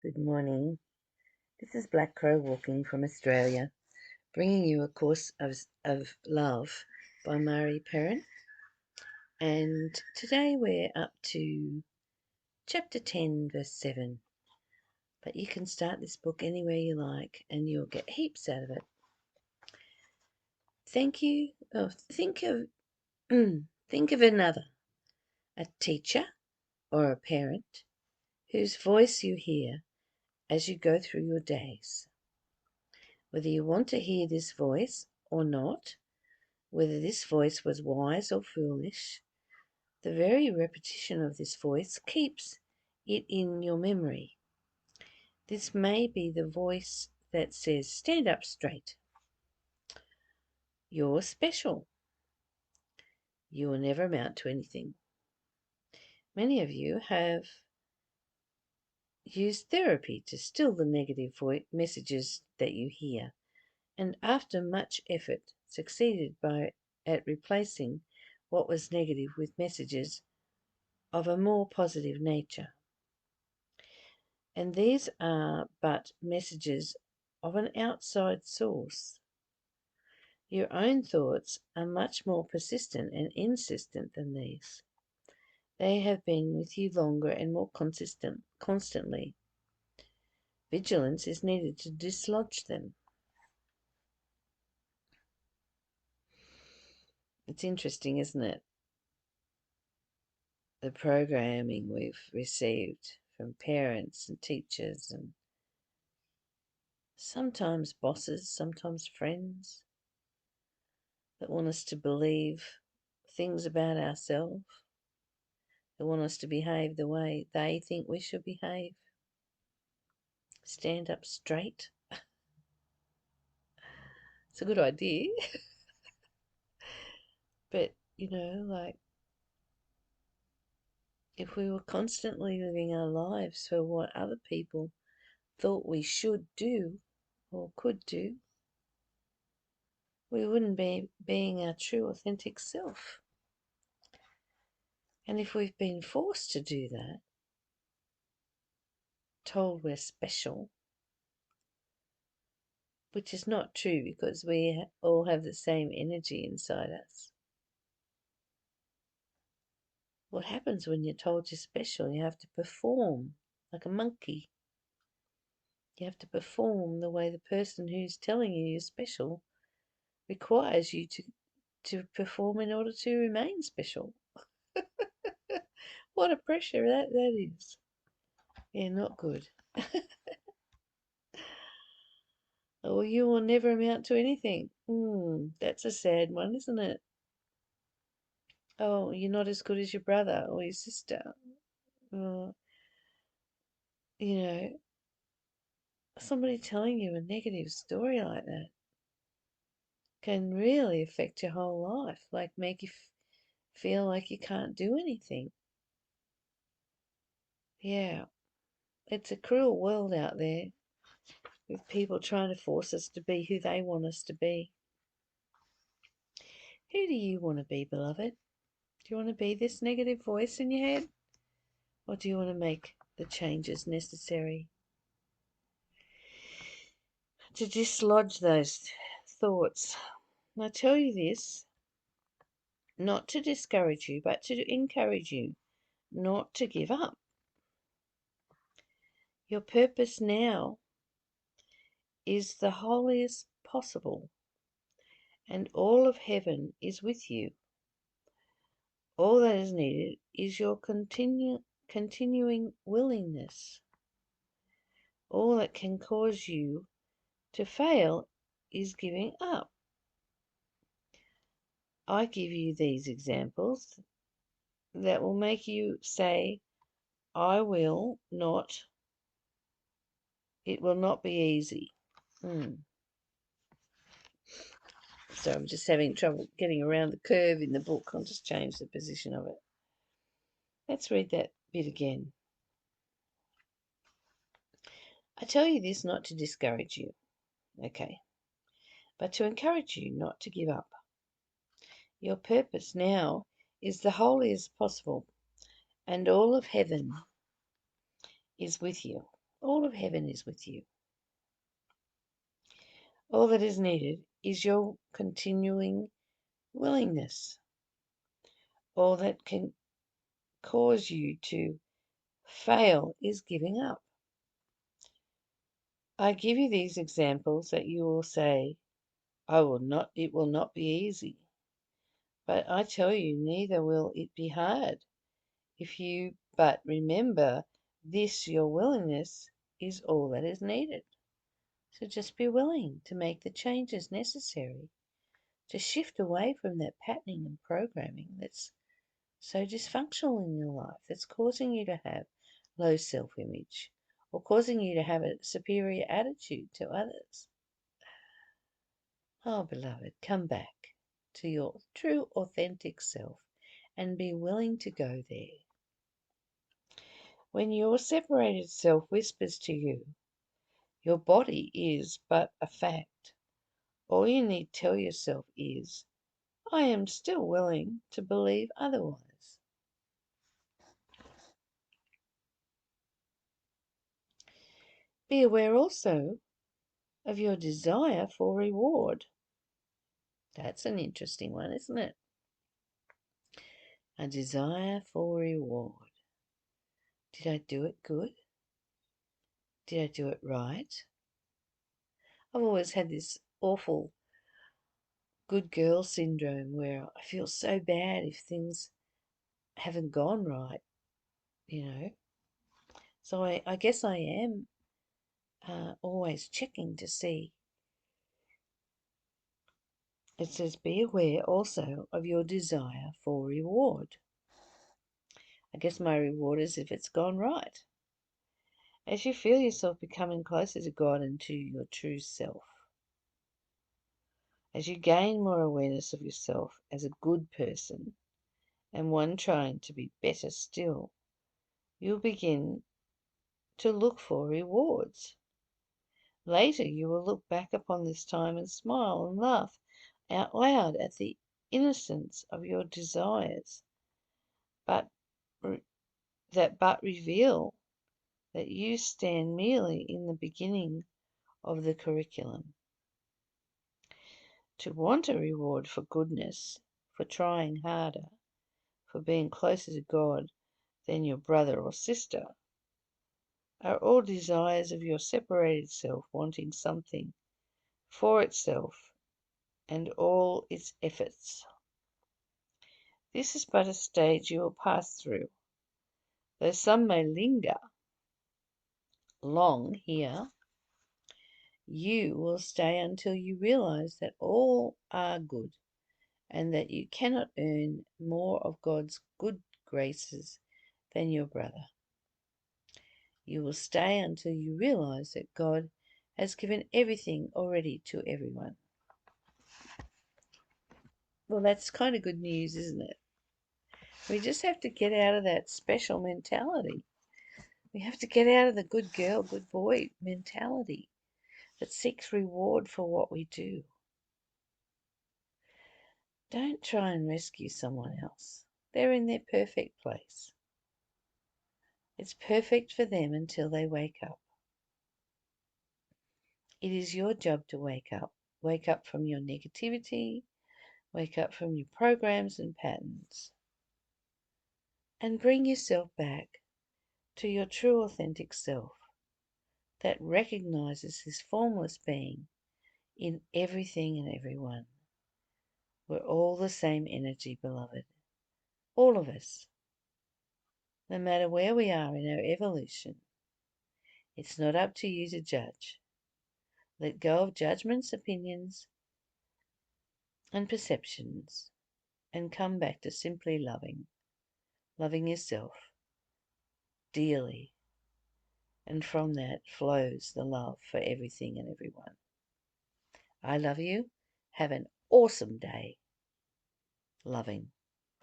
Good morning. This is Black Crow walking from Australia, bringing you A Course of Love by Mari Perrin. And today we're up to chapter 10, verse 7. But you can start this book anywhere you like and you'll get heaps out of it. Think of think of another, a teacher or a parent, whose voice you hear as you go through your days. Whether you want to hear this voice or not, whether this voice was wise or foolish, the very repetition of this voice keeps it in your memory. This may be the voice that says, "Stand up straight. You're special. You will never amount to anything." Many of you have used therapy to still the negative messages that you hear, and after much effort succeeded at replacing what was negative with messages of a more positive nature. And these are but messages of an outside source. Your own thoughts are much more persistent and insistent than these. They have been with you longer and more constantly. Vigilance is needed to dislodge them. It's interesting, isn't it? The programming we've received from parents and teachers and sometimes bosses, sometimes friends, that want us to believe things about ourselves. They want us to behave the way they think we should behave. Stand up straight. It's a good idea. But, if we were constantly living our lives for what other people thought we should do or could do, we wouldn't be being our true, authentic self. And if we've been forced to do that, told we're special, which is not true because we all have the same energy inside us. What happens when you're told you're special? You have to perform like a monkey. You have to perform the way the person who's telling you you're special requires you to perform in order to remain special. What a pressure that is. Yeah, not good. Oh, you will never amount to anything. That's a sad one, isn't it? Oh, you're not as good as your brother or your sister. Or, you know, somebody telling you a negative story like that can really affect your whole life, like make you feel like you can't do anything. Yeah, it's a cruel world out there with people trying to force us to be who they want us to be. Who do you want to be, beloved? Do you want to be this negative voice in your head? Or do you want to make the changes necessary to dislodge those thoughts? And I tell you this not to discourage you, but to encourage you not to give up. Your purpose now is the holiest possible, and all of heaven is with you. All that is needed is your continuing willingness. All that can cause you to fail is giving up. I give you these examples that will make you say, I will not, it will not be easy. So I'm just having trouble getting around the curve in the book. I'll just change the position of it. Let's read that bit again. I tell you this not to discourage you, okay, but to encourage you not to give up. Your purpose now is the holiest possible, and all of heaven is with you. All of heaven is with you. All that is needed is your continuing willingness. All that can cause you to fail is giving up. I give you these examples that you will say, it will not be easy. But I tell you, neither will it be hard. If you but remember this, your willingness is all that is needed. So just be willing to make the changes necessary to shift away from that patterning and programming that's so dysfunctional in your life, that's causing you to have low self image or causing you to have a superior attitude to others. Oh, beloved, come back to your true, authentic self and be willing to go there. When your separated self whispers to you, your body is but a fact, all you need to tell yourself is, I am still willing to believe otherwise. Be aware also of your desire for reward. That's an interesting one, isn't it? A desire for reward. Did I do it good? Did I do it right? I've always had this awful good girl syndrome where I feel so bad if things haven't gone right, you know. So I guess I am always checking to see. It says, be aware also of your desire for reward. I guess my reward is if it's gone right. As you feel yourself becoming closer to God and to your true self, as you gain more awareness of yourself as a good person and one trying to be better still, you'll begin to look for rewards. Later, you will look back upon this time and smile and laugh out loud at the innocence of your desires, but reveal that you stand merely in the beginning of the curriculum. To want a reward for goodness, for trying harder, for being closer to God than your brother or sister, are all desires of your separated self wanting something for itself and all its efforts. This is but a stage you will pass through. Though some may linger long here, you will stay until you realize that all are good and that you cannot earn more of God's good graces than your brother. You will stay until you realize that God has given everything already to everyone. Well, that's kind of good news, isn't it? We just have to get out of that special mentality. We have to get out of the good girl, good boy mentality that seeks reward for what we do. Don't try and rescue someone else. They're in their perfect place. It's perfect for them until they wake up. It is your job to wake up. Wake up from your negativity, wake up from your programs and patterns, and bring yourself back to your true authentic self that recognizes this formless being in everything and everyone. We're all the same energy, beloved. All of us. No matter where we are in our evolution, it's not up to you to judge. Let go of judgments, opinions, and perceptions, and come back to simply loving yourself dearly. And from that flows the love for everything and everyone. I love you. Have an awesome day. Loving.